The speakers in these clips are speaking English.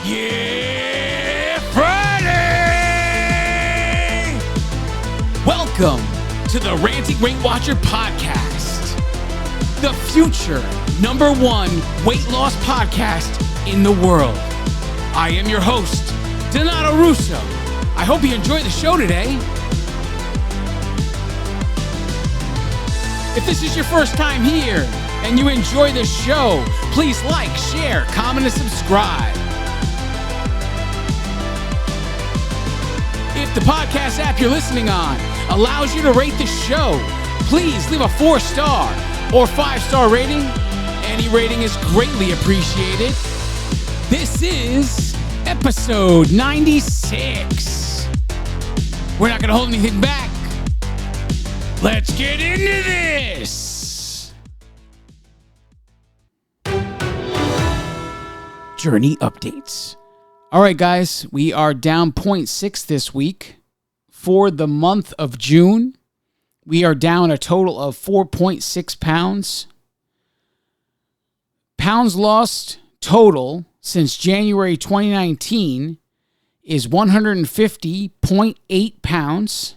Yeah, Friday! Welcome to the Ranting Weight Watcher podcast, the future #1 weight loss podcast in the world. I am your host, Donato Russo. I hope you enjoy the show today. If this is your first time here and you enjoy the show, please like, share, comment, and subscribe. If the podcast app you're listening on allows you to rate the show, please leave a 4-star or 5-star rating. Any rating is greatly appreciated. This is episode 96. We're not going to hold anything back. Let's get into this. Journey updates. All right, guys, we are down 0.6 this week. For the month of June, we are down a total of 4.6 pounds. Pounds lost total since January 2019 is 150.8 pounds.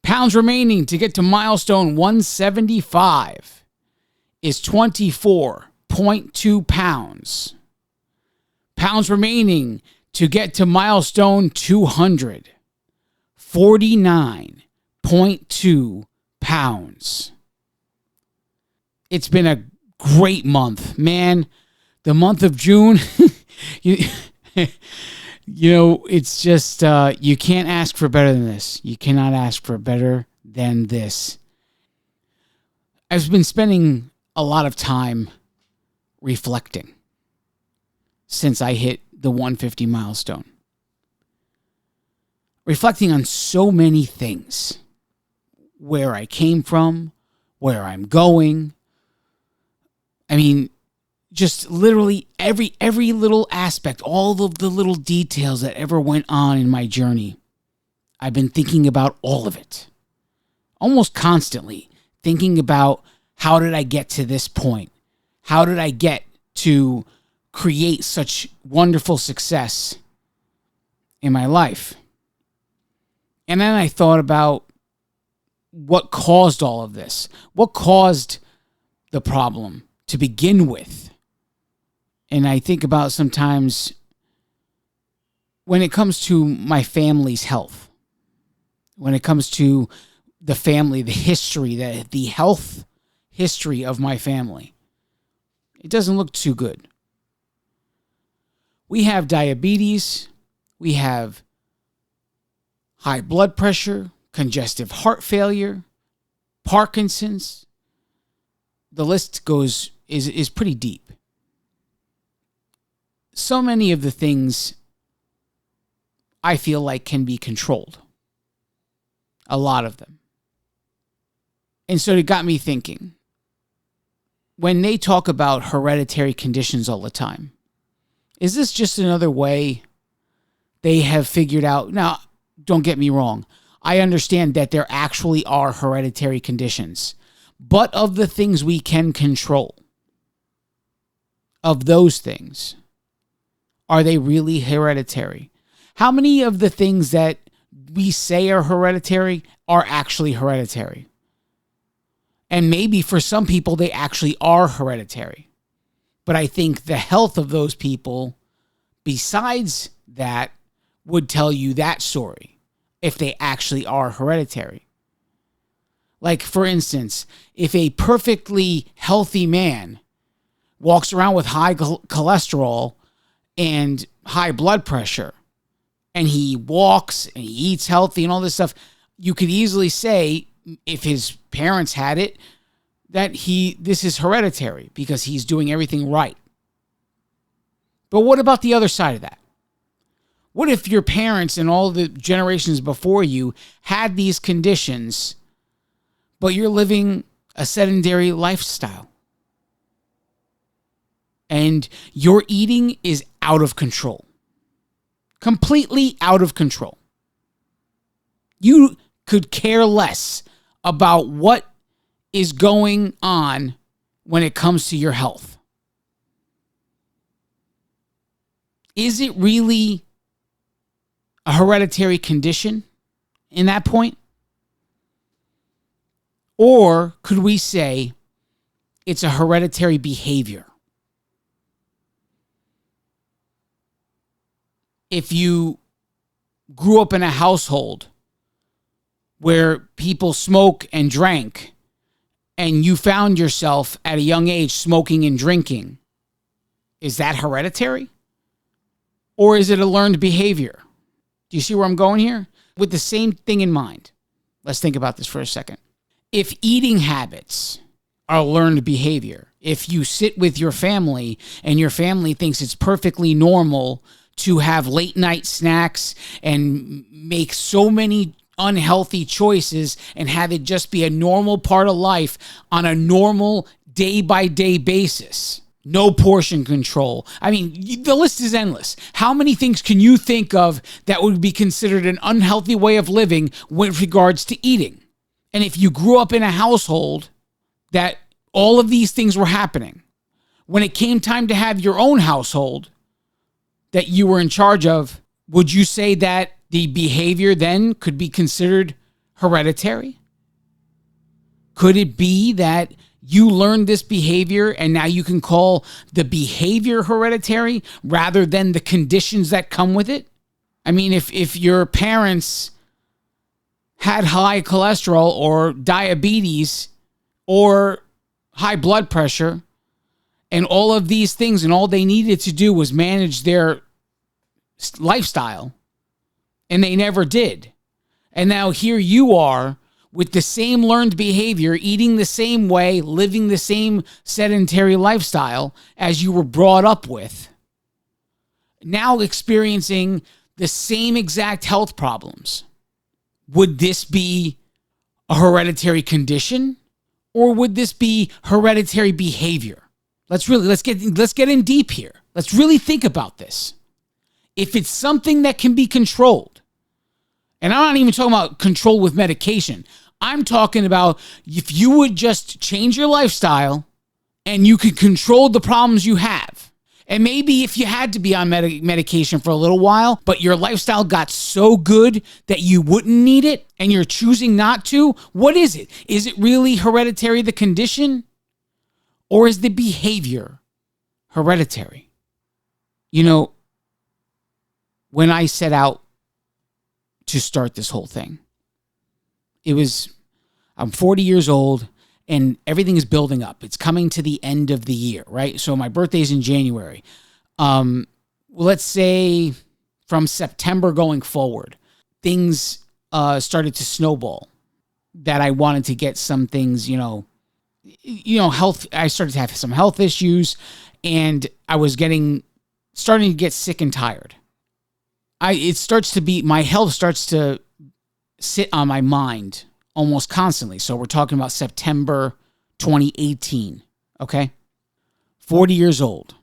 Pounds remaining to get to milestone 175 is 24.2 pounds. Pounds remaining to get to milestone 200, 49.2 pounds. It's been a great month, man. The month of June, you know, it's just, you can't ask for better than this. You cannot ask for better than this. I've been spending a lot of time reflecting since I hit the 150 milestone. Reflecting on so many things. Where I came from, where I'm going. I mean, just literally every little aspect, all of the little details that ever went on in my journey. I've been thinking about all of it. Almost constantly thinking about, how did I get to this point? How did I get to create such wonderful success in my life? And then I thought about what caused all of this. What caused the problem to begin with? And I think about sometimes when it comes to my family's health, when it comes to the family, the history, the health history of my family, it doesn't look too good. We have diabetes, we have high blood pressure, congestive heart failure, Parkinson's. The list is pretty deep. So many of the things I feel like can be controlled. A lot of them. And so it got me thinking. When they talk about hereditary conditions all the time, is this just another way they have figured out? Now, don't get me wrong. I understand that there actually are hereditary conditions. But of the things we can control, of those things, are they really hereditary? How many of the things that we say are hereditary are actually hereditary? And maybe for some people, they actually are hereditary. But I think the health of those people, besides that, would tell you that story if they actually are hereditary. Like, for instance, if a perfectly healthy man walks around with high cholesterol and high blood pressure, and he walks and he eats healthy and all this stuff, you could easily say, if his parents had it, that this is hereditary because he's doing everything right. But what about the other side of that? What if your parents and all the generations before you had these conditions, but you're living a sedentary lifestyle? And your eating is out of control. Completely out of control. You could care less about what is going on when it comes to your health. Is it really a hereditary condition in that point? Or could we say it's a hereditary behavior? If you grew up in a household where people smoke and drank, and you found yourself at a young age smoking and drinking, is that hereditary? Or is it a learned behavior? Do you see where I'm going here? With the same thing in mind, let's think about this for a second. If eating habits are learned behavior, if you sit with your family and your family thinks it's perfectly normal to have late night snacks and make so many unhealthy choices and have it just be a normal part of life on a normal day-by-day basis. No portion control. I mean, the list is endless. How many things can you think of that would be considered an unhealthy way of living with regards to eating? And if you grew up in a household that all of these things were happening, when it came time to have your own household that you were in charge of, would you say that the behavior then could be considered hereditary? Could it be that you learned this behavior and now you can call the behavior hereditary rather than the conditions that come with it? I mean, if your parents had high cholesterol or diabetes or high blood pressure and all of these things, and all they needed to do was manage their lifestyle, and they never did. And now here you are with the same learned behavior, eating the same way, living the same sedentary lifestyle as you were brought up with, now experiencing the same exact health problems. Would this be a hereditary condition, or would this be hereditary behavior? Let's get in deep here. Let's really think about this. If it's something that can be controlled, and I'm not even talking about control with medication. I'm talking about if you would just change your lifestyle and you could control the problems you have. And maybe if you had to be on medication for a little while, but your lifestyle got so good that you wouldn't need it and you're choosing not to, what is it? Is it really hereditary, the condition? Or is the behavior hereditary? You know, when I set out to start this whole thing, I'm 40 years old and everything is building up. It's coming to the end of the year, right? So my birthday's in January. Let's say from September going forward, things started to snowball that I wanted to get some things, health. I started to have some health issues and I was starting to get sick and tired. My health starts to sit on my mind almost constantly. So we're talking about September 2018, okay? 40 years old.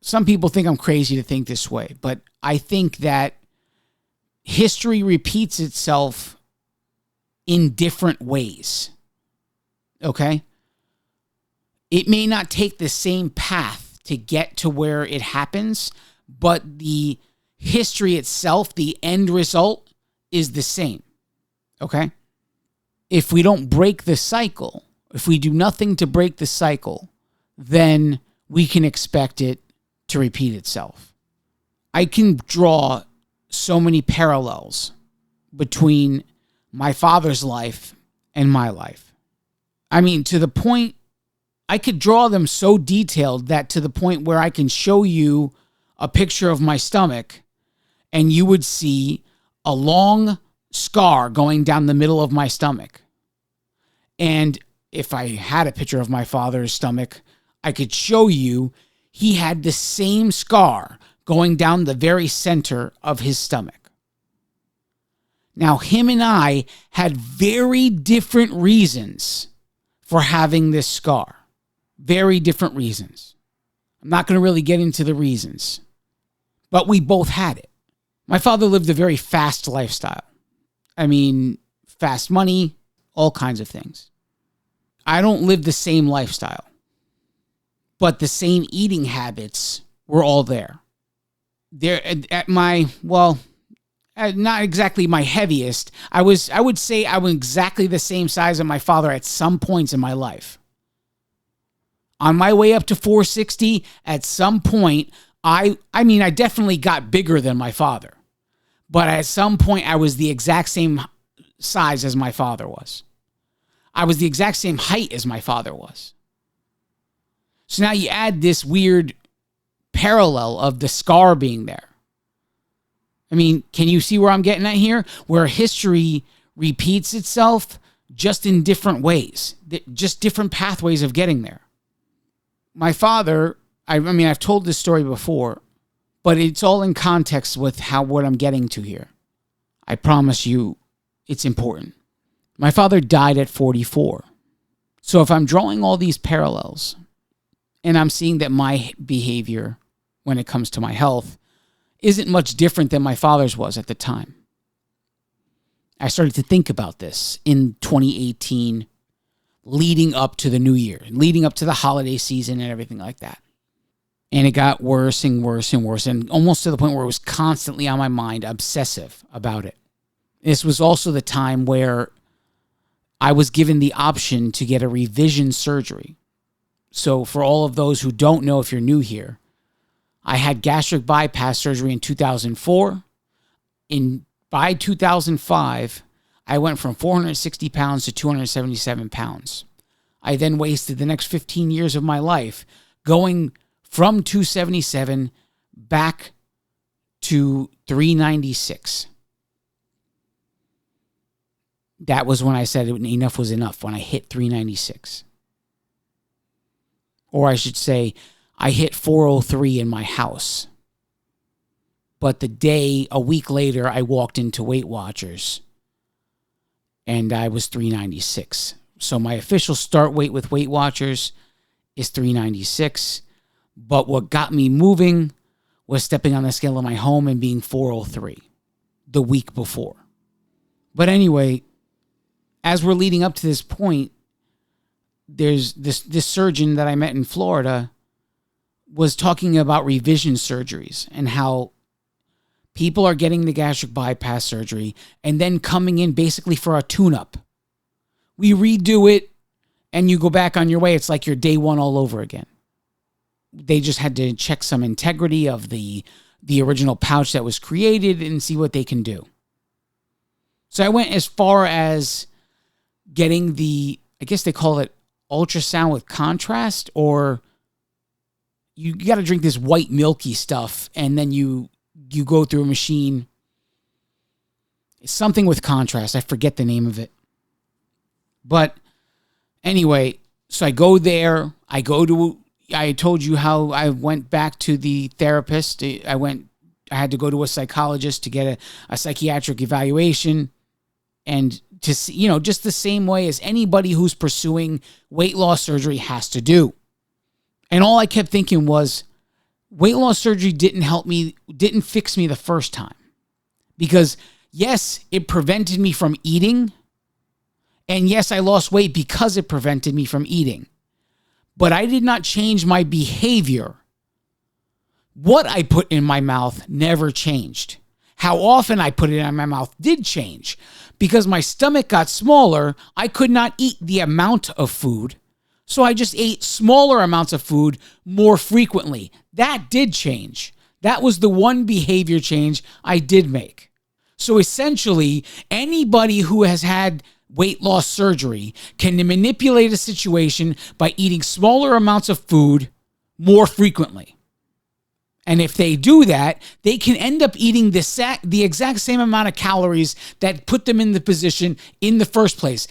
Some people think I'm crazy to think this way, but I think that history repeats itself in different ways, okay? It may not take the same path to get to where it happens, but the history itself, the end result, is the same, okay? If we don't break the cycle, if we do nothing to break the cycle, then we can expect it to repeat itself. I can draw so many parallels between my father's life and my life. I mean, to the point, I could draw them so detailed that to the point where I can show you a picture of my stomach and you would see a long scar going down the middle of my stomach. And if I had a picture of my father's stomach, I could show you he had the same scar going down the very center of his stomach. Now, him and I had very different reasons for having this scar. Very different reasons. I'm not going to really get into the reasons, but we both had it. My father lived a very fast lifestyle. I mean, fast money, all kinds of things. I don't live the same lifestyle, but the same eating habits were all there. there at my, well, not exactly my heaviest. I would say I was exactly the same size as my father at some points in my life. On my way up to 460, at some point, I mean, I definitely got bigger than my father. But at some point, I was the exact same size as my father was. I was the exact same height as my father was. So now you add this weird parallel of the scar being there. I mean, can you see where I'm getting at here? Where history repeats itself just in different ways, just different pathways of getting there. My father, I mean, I've told this story before, but it's all in context with what I'm getting to here. I promise you it's important. My father died at 44. So if I'm drawing all these parallels and I'm seeing that my behavior when it comes to my health isn't much different than my father's was at the time. I started to think about this in 2018, leading up to the new year, leading up to the holiday season and everything like that. And it got worse and worse and worse, and almost to the point where it was constantly on my mind, obsessive about it. This was also the time where I was given the option to get a revision surgery. So for all of those who don't know, if you're new here, I had gastric bypass surgery in 2004. By 2005, I went from 460 pounds to 277 pounds. I then wasted the next 15 years of my life going from 277 back to 396. That was when I said enough was enough, when I hit 396. Or I should say, I hit 403 in my house. But a week later, I walked into Weight Watchers and I was 396. So my official start weight with Weight Watchers is 396. But what got me moving was stepping on the scale in my home and being 403 the week before. But anyway, as we're leading up to this point, there's this surgeon that I met in Florida was talking about revision surgeries and how people are getting the gastric bypass surgery and then coming in basically for a tune-up. We redo it and you go back on your way. It's like you're day one all over again. They just had to check some integrity of the original pouch that was created and see what they can do. So I went as far as getting I guess they call it ultrasound with contrast, or you got to drink this white milky stuff and then you go through a machine. It's something with contrast. I forget the name of it. But anyway, so I go there. I told you how I went back to the therapist. I had to go to a psychologist to get a psychiatric evaluation, and to see, just the same way as anybody who's pursuing weight loss surgery has to do. And all I kept thinking was, weight loss surgery didn't fix me the first time. Because yes, it prevented me from eating. And yes, I lost weight because it prevented me from eating. But I did not change my behavior. What I put in my mouth never changed. How often I put it in my mouth did change. Because my stomach got smaller, I could not eat the amount of food. So I just ate smaller amounts of food more frequently. That did change. That was the one behavior change I did make. So essentially, anybody who has had weight loss surgery can manipulate a situation by eating smaller amounts of food more frequently. And if they do that, they can end up eating the exact same amount of calories that put them in the position in the first place,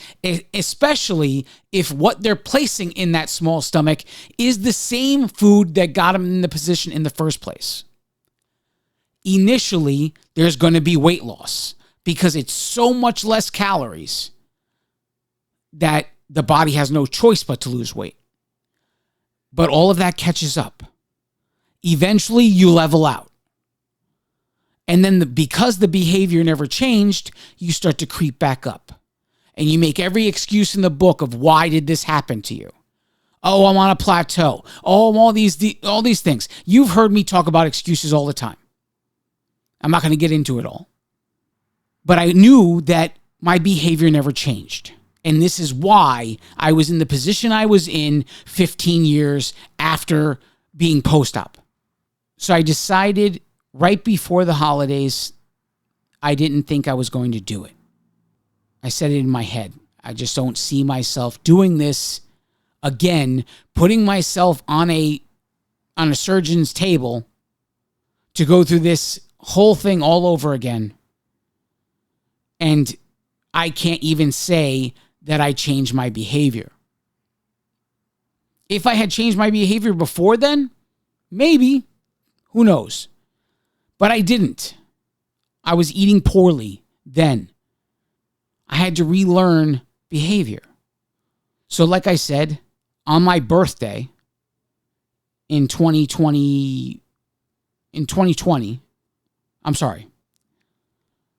especially if what they're placing in that small stomach is the same food that got them in the position in the first place. Initially, there's going to be weight loss because it's so much less calories that the body has no choice but to lose weight. But all of that catches up. Eventually, you level out. And then because the behavior never changed, you start to creep back up. And you make every excuse in the book of why did this happen to you? Oh, I'm on a plateau. Oh, I'm all these things. You've heard me talk about excuses all the time. I'm not going to get into it all. But I knew that my behavior never changed. And this is why I was in the position I was in 15 years after being post-op. So I decided right before the holidays, I didn't think I was going to do it. I said it in my head. I just don't see myself doing this again, putting myself on a surgeon's table to go through this whole thing all over again. And I can't even say that I changed my behavior. If I had changed my behavior before then, maybe, who knows? But I didn't. I was eating poorly then. I had to relearn behavior. So like I said, on my birthday in 2020,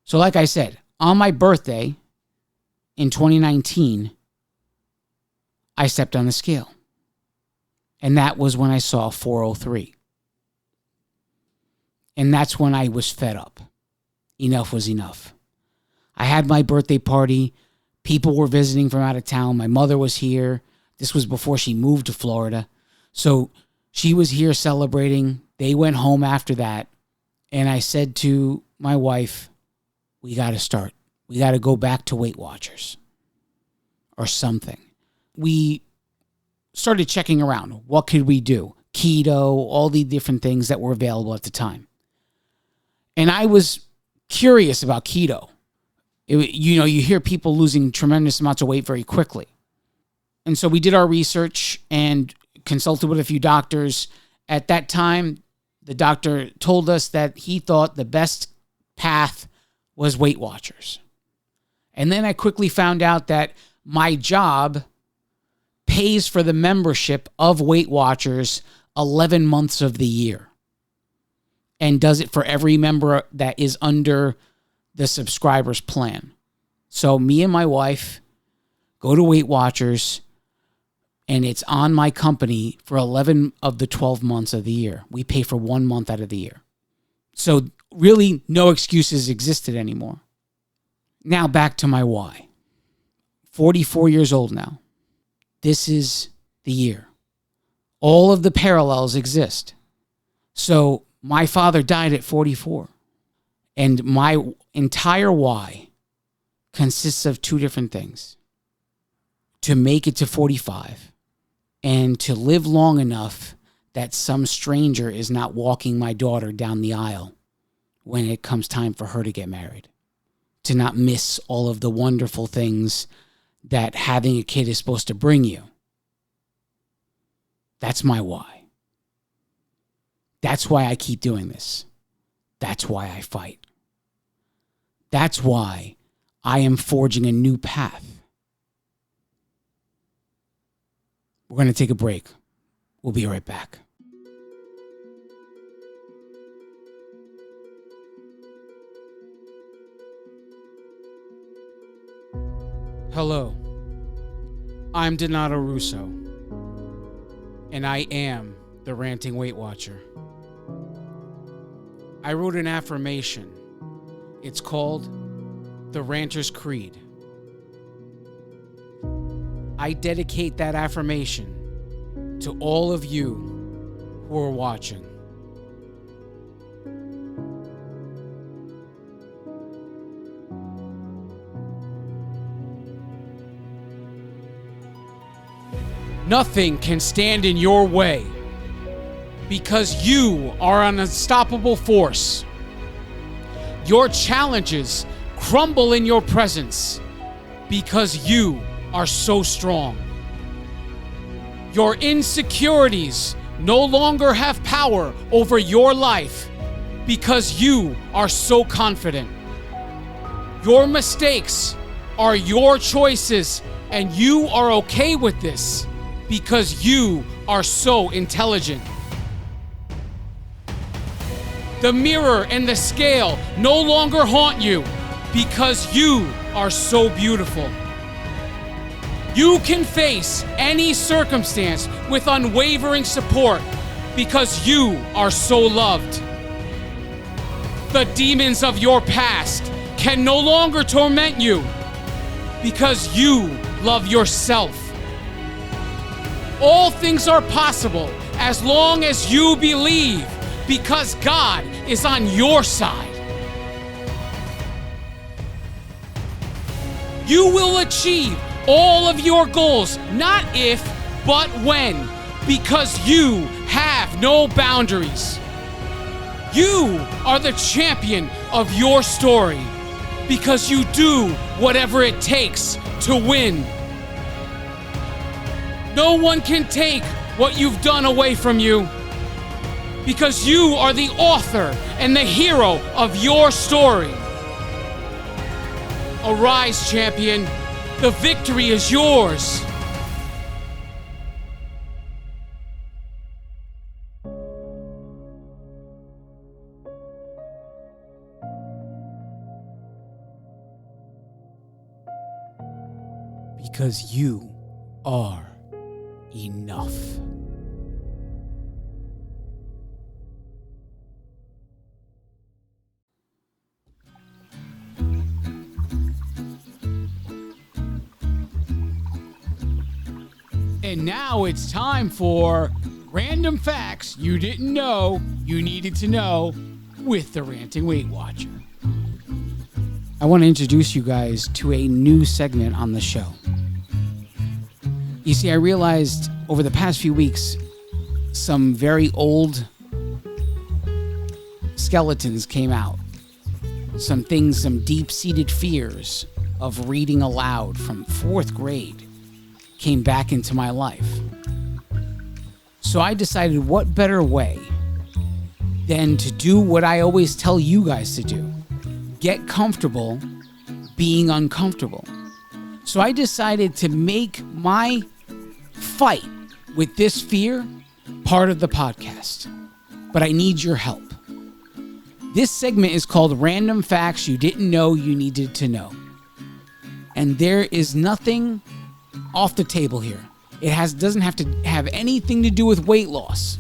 So like I said, on my birthday in 2019, I stepped on the scale. And that was when I saw 403. And that's when I was fed up. Enough was enough. I had my birthday party. People were visiting from out of town. My mother was here. This was before she moved to Florida. So she was here celebrating. They went home after that. And I said to my wife, we got to start. We got to go back to Weight Watchers or something. We started checking around. What could we do? Keto, all the different things that were available at the time. And I was curious about keto. You hear people losing tremendous amounts of weight very quickly. And so we did our research and consulted with a few doctors. At that time, the doctor told us that he thought the best path was Weight Watchers. And then I quickly found out that my job pays for the membership of Weight Watchers 11 months of the year and does it for every member that is under the subscriber's plan. So me and my wife go to Weight Watchers, and it's on my company for 11 of the 12 months of the year. We pay for 1 month out of the year. So really no excuses existed anymore. Now back to my why. 44 years old now. This is the year. All of the parallels exist. So my father died at 44. And my entire why consists of two different things. To make it to 45 and to live long enough that some stranger is not walking my daughter down the aisle when it comes time for her to get married. To not miss all of the wonderful things that having a kid is supposed to bring you. That's my why. That's why I keep doing this. That's why I fight. That's why I am forging a new path. We're going to take a break. We'll be right back. Hello, I'm Donato Russo, and I am the Ranting Weight Watcher. I wrote an affirmation. It's called The Ranter's Creed. I dedicate that affirmation to all of you who are watching. Nothing can stand in your way because you are an unstoppable force. Your challenges crumble in your presence because you are so strong. Your insecurities no longer have power over your life because you are so confident. Your mistakes are your choices, and you are okay with this because you are so intelligent. The mirror and the scale no longer haunt you because you are so beautiful. You can face any circumstance with unwavering support because you are so loved. The demons of your past can no longer torment you because you love yourself. All things are possible as long as you believe, because God is on your side. You will achieve all of your goals, not if, but when, because you have no boundaries. You are the champion of your story because you do whatever it takes to win. No one can take what you've done away from you because you are the author and the hero of your story. Arise, champion. The victory is yours. Because you are enough. And now it's time for Random Facts You Didn't Know You Needed to Know with the Ranting Weight Watcher. I want to introduce you guys to a new segment on the show. You see, I realized over the past few weeks, some very old skeletons came out. Some deep-seated fears of reading aloud from 4th grade came back into my life. So I decided what better way than to do what I always tell you guys to do. Get comfortable being uncomfortable. So I decided to make my fight with this fear part of the podcast. But I need your help. This segment is called Random Facts You Didn't Know You Needed to Know. And there is nothing off the table here. It doesn't have to have anything to do with weight loss.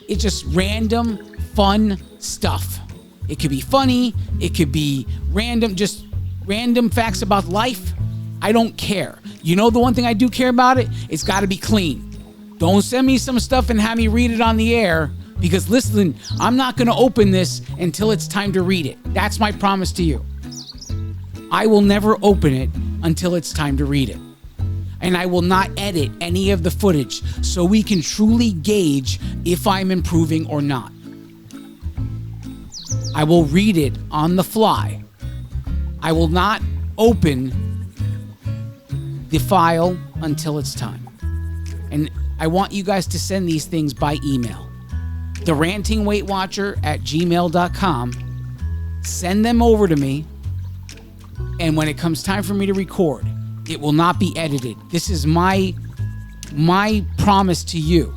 It's just random, fun stuff. It could be funny. It could be random, just random facts about life. I don't care. You know the one thing I do care about it? It's got to be clean. Don't send me some stuff and have me read it on the air, because listen, I'm not going to open this until it's time to read it. That's my promise to you. I will never open it until it's time to read it. And I will not edit any of the footage so we can truly gauge if I'm improving or not. I will read it on the fly. I will not open the file until it's time. And I want you guys to send these things by email. therantingweightwatcher@gmail.com. Send them over to me. And when it comes time for me to record, it will not be edited. This is my promise to you,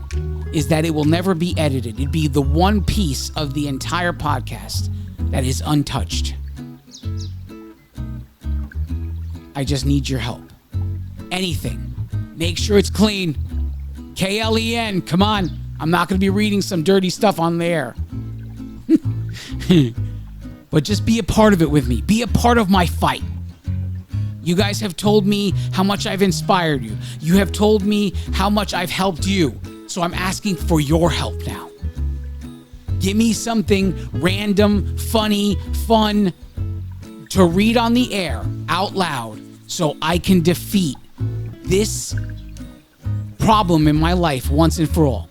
is that it will never be edited. It'd be the one piece of the entire podcast that is untouched. I just need your help. Anything. Make sure it's clean. KLEN, come on. I'm not going to be reading some dirty stuff on the air. But just be a part of it with me. Be a part of my fight. You guys have told me how much I've inspired you. You have told me how much I've helped you. So I'm asking for your help now. Give me something random, funny, fun to read on the air out loud so I can defeat this problem in my life once and for all.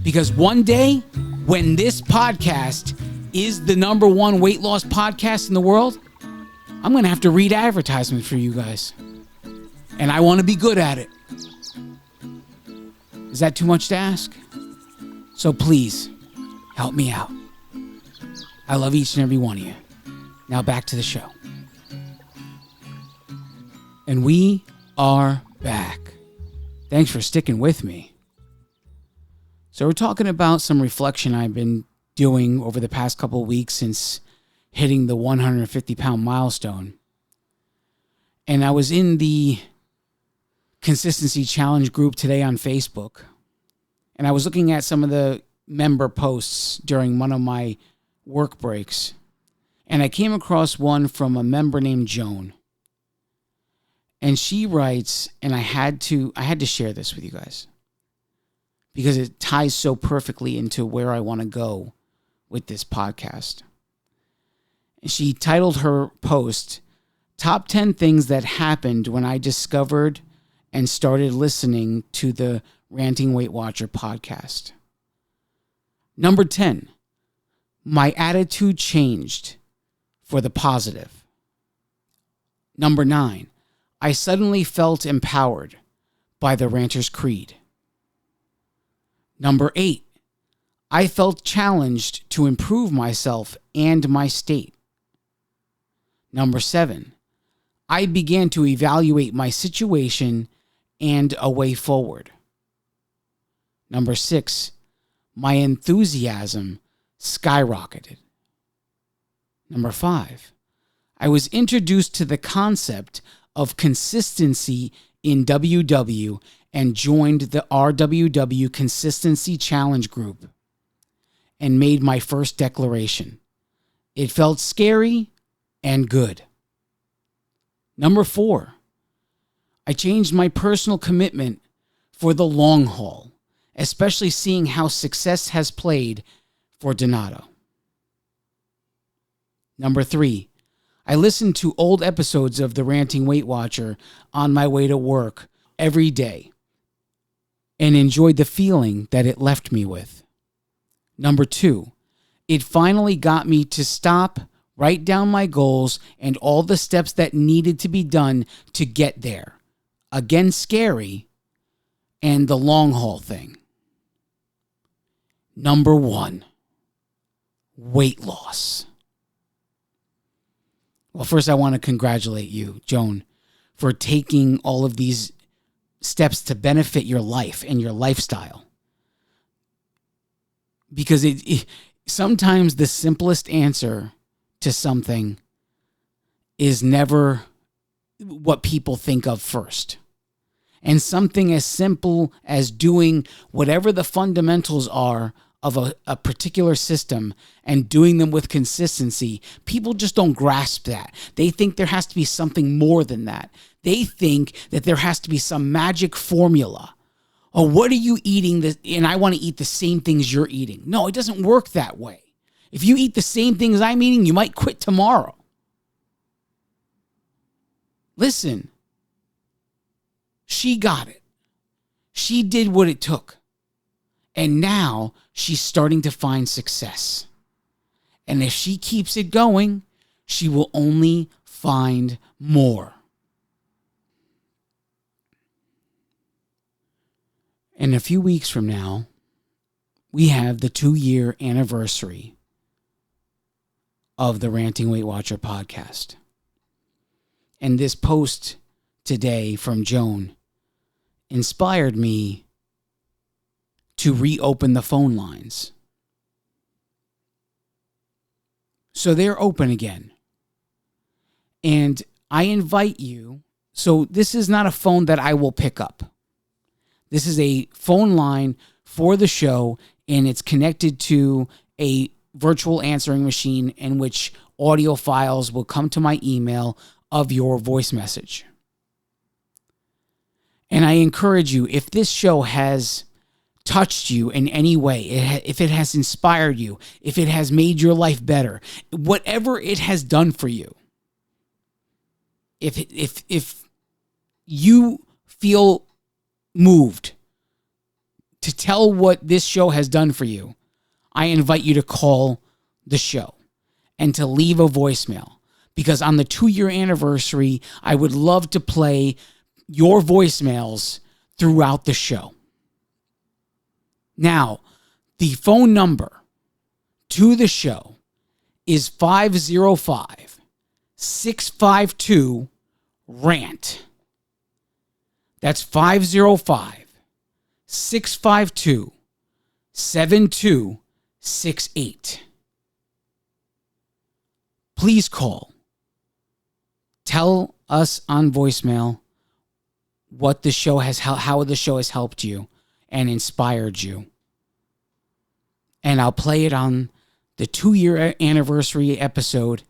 Because one day, when this podcast is the #1 weight loss podcast in the world, I'm going to have to read advertisements for you guys. And I want to be good at it. Is that too much to ask? So please, help me out. I love each and every one of you. Now back to the show. And we are back. Thanks for sticking with me. So we're talking about some reflection I've been doing over the past couple of weeks since hitting the 150-pound milestone. And I was in the Consistency Challenge group today on Facebook, and I was looking at some of the member posts during one of my work breaks, and I came across one from a member named Joan. And she writes, and I had to share this with you guys because it ties so perfectly into where I want to go with this podcast. She titled her post, Top 10 Things That Happened When I Discovered and Started Listening to the Ranting Weight Watcher podcast. Number 10, my attitude changed for the positive. Number 9, I suddenly felt empowered by the Ranter's Creed. Number 8, I felt challenged to improve myself and my state. Number 7, I began to evaluate my situation and a way forward. Number 6, my enthusiasm skyrocketed. Number 5, I was introduced to the concept of consistency in WW and joined the RWW Consistency Challenge group and made my first declaration. It felt scary and good. Number 4, I changed my personal commitment for the long haul, especially seeing how success has played for Donato. Number 3, I listened to old episodes of the Ranting Weight Watcher on my way to work every day and enjoyed the feeling that it left me with. Number 2, it finally got me to stop, write down my goals and all the steps that needed to be done to get there. Again, scary, and the long haul thing. Number 1, weight loss. Well, first I want to congratulate you, Joan, for taking all of these steps to benefit your life and your lifestyle. Because sometimes the simplest answer to something is never what people think of first. And something as simple as doing whatever the fundamentals are of a particular system and doing them with consistency, people just don't grasp that. They think there has to be something more than that. They think that there has to be some magic formula. Oh, what are you eating? And I want to eat the same things you're eating. No, it doesn't work that way. If you eat the same things I'm eating, you might quit tomorrow. Listen, she got it. She did what it took. And now she's starting to find success. And if she keeps it going, she will only find more. In a few weeks from now, we have the 2-year anniversary of the Ranting Weight Watcher podcast. And this post today from Joan inspired me to reopen the phone lines. So they're open again. And I invite you, so this is not a phone that I will pick up. This is a phone line for the show, and it's connected to a virtual answering machine in which audio files will come to my email of your voice message. And I encourage you, if this show has touched you in any way, if it has inspired you, if it has made your life better, whatever it has done for you, if you feel moved to tell what this show has done for you, I invite you to call the show and to leave a voicemail, because on the 2-year anniversary, I would love to play your voicemails throughout the show. Now, the phone number to the show is 505-652-RANT. That's 505-652-7268. Please call. Tell us on voicemail what the show has, how the show has helped you and inspired you. And I'll play it on the 2-year anniversary episode,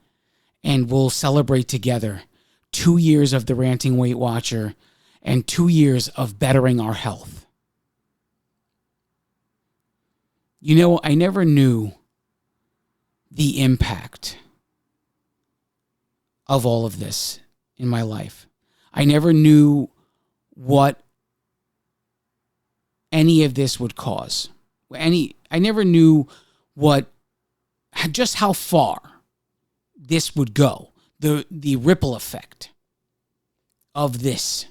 and we'll celebrate together 2 years of the Ranting Weight Watcher and 2 years of bettering our health. You know, I never knew the impact of all of this in my life. I never knew what any of this would cause. I never knew just how far this would go. The ripple effect of this,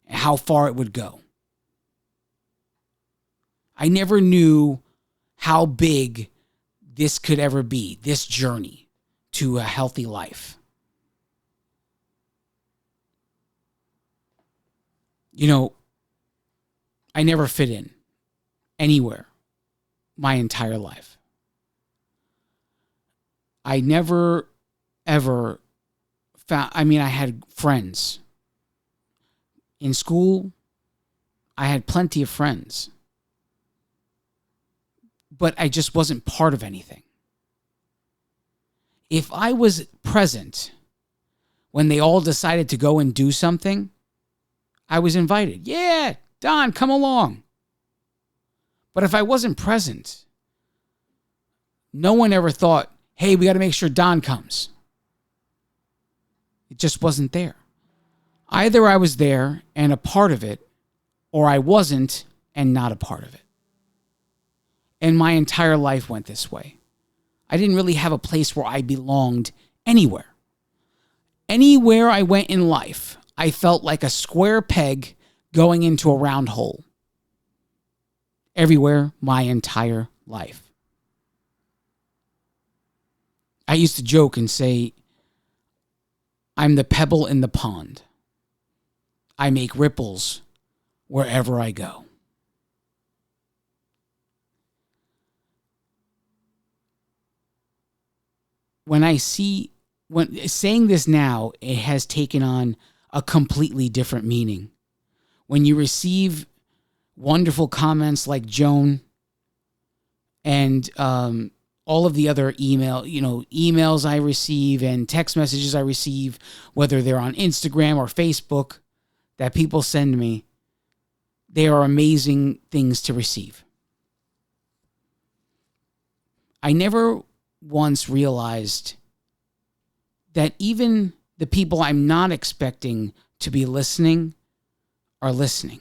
how far it would go. I never knew how big this could ever be, this journey to a healthy life. You know, I never fit in anywhere my entire life. I never, ever found, I had friends. In school, I had plenty of friends. But I just wasn't part of anything. If I was present when they all decided to go and do something, I was invited. Yeah, Don, come along. But if I wasn't present, no one ever thought, hey, we got to make sure Don comes. It just wasn't there. Either I was there and a part of it, or I wasn't and not a part of it. And my entire life went this way. I didn't really have a place where I belonged anywhere. Anywhere I went in life, I felt like a square peg going into a round hole. Everywhere, my entire life. I used to joke and say, I'm the pebble in the pond. I make ripples wherever I go. When saying this now, it has taken on a completely different meaning. When you receive wonderful comments like Joan and all of the other emails I receive and text messages I receive, whether they're on Instagram or Facebook, that people send me, they are amazing things to receive. I never once realized that even the people I'm not expecting to be listening are listening.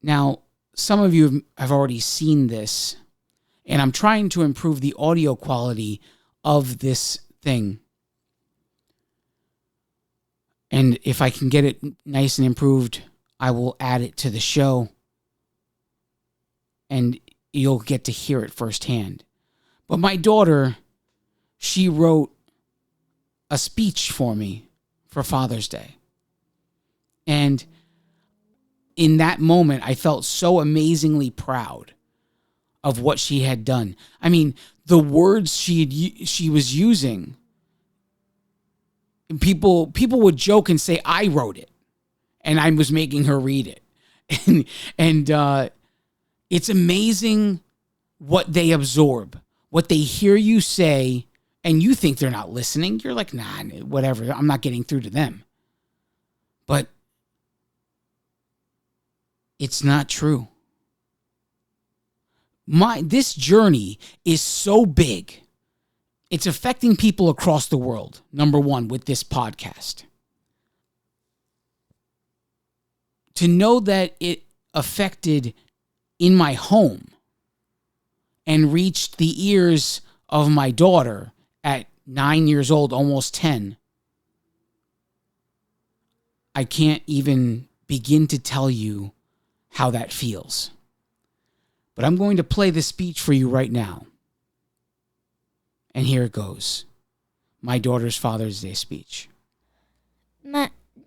Now, some of you have already seen this, and I'm trying to improve the audio quality of this thing. And if I can get it nice and improved, I will add it to the show, and you'll get to hear it firsthand. But my daughter, she wrote a speech for me for Father's Day. And in that moment, I felt so amazingly proud of what she had done. I mean, the words she was using, people would joke and say I wrote it, and I was making her read it. and it's amazing what they absorb, what they hear you say, and you think they're not listening. You're like, nah, whatever. I'm not getting through to them. But it's not true. This journey is so big. It's affecting people across the world, number one, with this podcast. To know that it affected in my home and reached the ears of my daughter at 9 years old, almost 10, I can't even begin to tell you how that feels. But I'm going to play the speech for you right now. And here it goes. My daughter's Father's Day speech.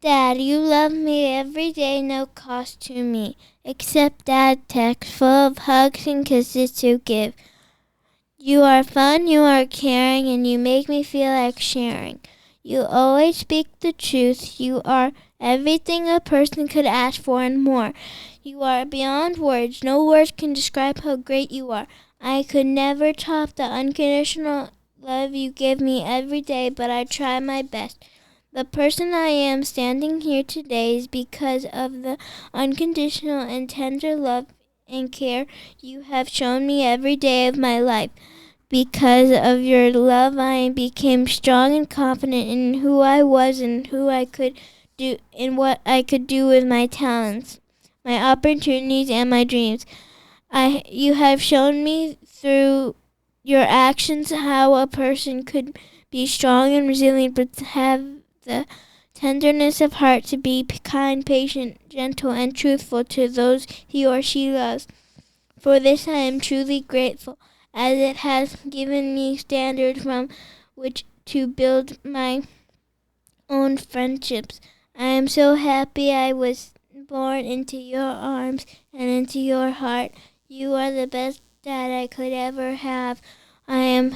Dad, you love me every day, no cost to me. Except Dad text full of hugs and kisses to give. You are fun, you are caring, and you make me feel like sharing. You always speak the truth. You are everything a person could ask for and more. You are beyond words. No words can describe how great you are. I could never top the unconditional love you give me every day, but I try my best. The person I am standing here today is because of the unconditional and tender love and care you have shown me every day of my life. Because of your love, I became strong and confident in who I was and who I could do and what I could do with my talents, my opportunities, and my dreams. You have shown me through your actions how a person could be strong and resilient, but have the tenderness of heart to be kind, patient, gentle, and truthful to those he or she loves. For this I am truly grateful, as it has given me standards from which to build my own friendships. I am so happy I was born into your arms and into your heart. You are the best dad I could ever have. I am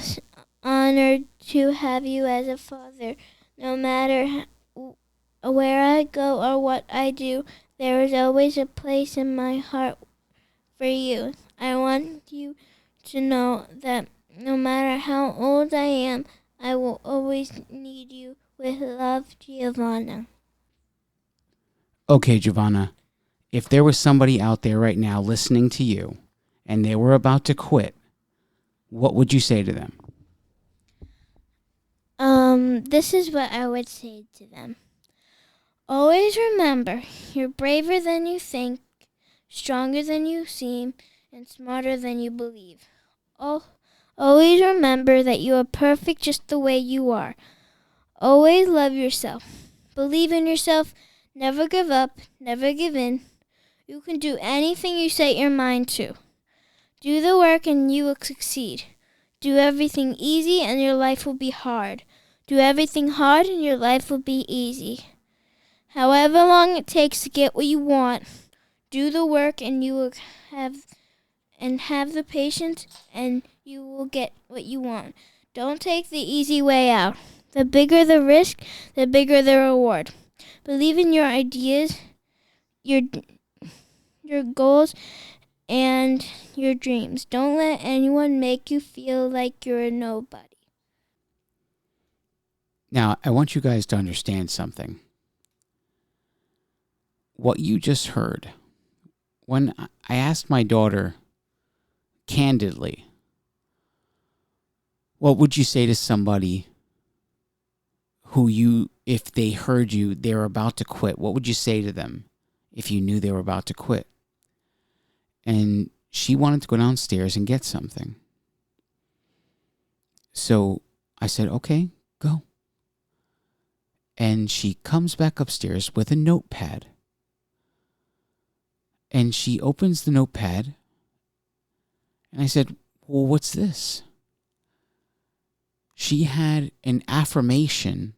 honored to have you as a father. No matter where I go or what I do, there is always a place in my heart for you. I want you to know that no matter how old I am, I will always need you. With love, Giovanna. Okay, Giovanna, if there was somebody out there right now listening to you and they were about to quit, what would you say to them? This is what I would say to them. Always remember, you're braver than you think, stronger than you seem, and smarter than you believe. Always remember that you are perfect just the way you are. Always love yourself. Believe in yourself. Never give up. Never give in. You can do anything you set your mind to. Do the work and you will succeed. Do everything easy and your life will be hard. Do everything hard and your life will be easy. However long it takes to get what you want, do the work and you will have the patience and you will get what you want. Don't take the easy way out. The bigger the risk, the bigger the reward. Believe in your ideas, your goals, and your dreams. Don't let anyone make you feel like you're a nobody. Now, I want you guys to understand something. What you just heard, when I asked my daughter candidly, what would you say to somebody who if they heard you, they're about to quit? What would you say to them if you knew they were about to quit? And she wanted to go downstairs and get something. So I said, okay, go. And she comes back upstairs with a notepad. And she opens the notepad. And I said, well, what's this? She had an affirmation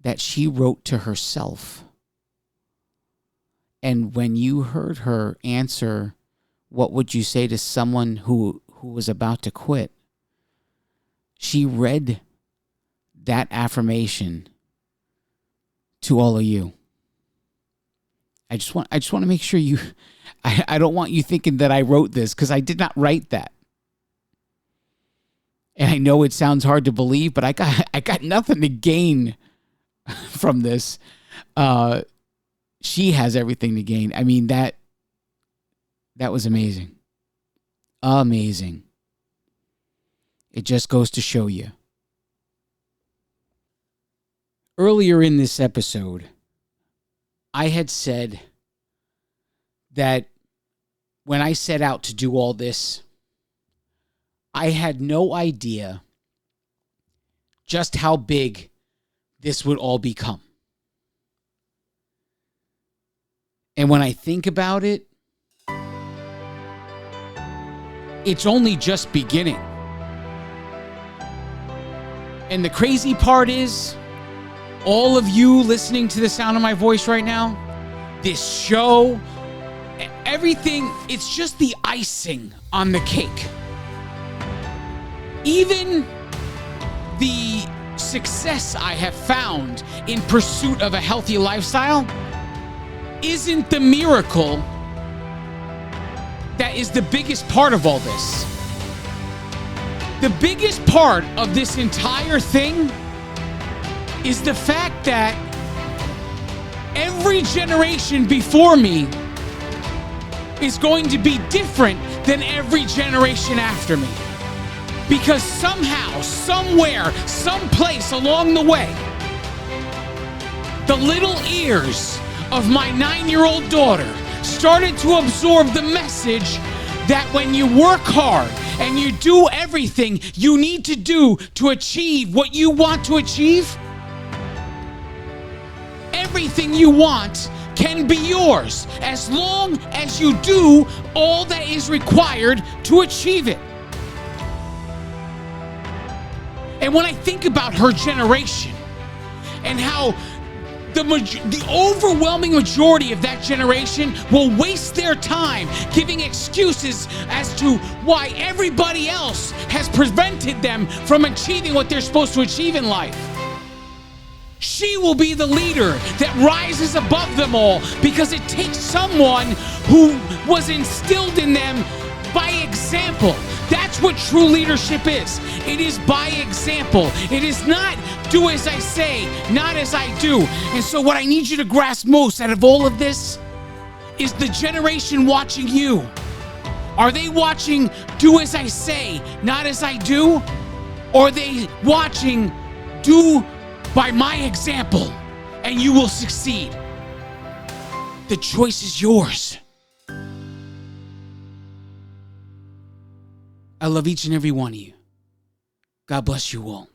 that she wrote to herself. And when you heard her answer, what would you say to someone who was about to quit? She read that affirmation to all of you. I just want to make sure you, I don't want you thinking that I wrote this, because I did not write that. And I know it sounds hard to believe, but I got nothing to gain from this. She has everything to gain. I mean, that was amazing. Amazing. It just goes to show you. Earlier in this episode, I had said that when I set out to do all this, I had no idea just how big this would all become. And when I think about it, it's only just beginning. And the crazy part is, all of you listening to the sound of my voice right now, this show, everything, it's just the icing on the cake. Even the success I have found in pursuit of a healthy lifestyle isn't the miracle that is the biggest part of all this. The biggest part of this entire thing is the fact that every generation before me is going to be different than every generation after me. Because somehow, somewhere, someplace along the way, the little ears of my 9-year-old daughter started to absorb the message that when you work hard and you do everything you need to do to achieve what you want to achieve, everything you want can be yours as long as you do all that is required to achieve it. And when I think about her generation and how the overwhelming majority of that generation will waste their time giving excuses as to why everybody else has prevented them from achieving what they're supposed to achieve in life, she will be the leader that rises above them all, because it takes someone who was instilled in them by example. That's what true leadership is. It is by example. It is not do as I say, not as I do. And so what I need you to grasp most out of all of this is the generation watching you. Are they watching do as I say, not as I do? Or are they watching do by my example and you will succeed? The choice is yours. I love each and every one of you. God bless you all.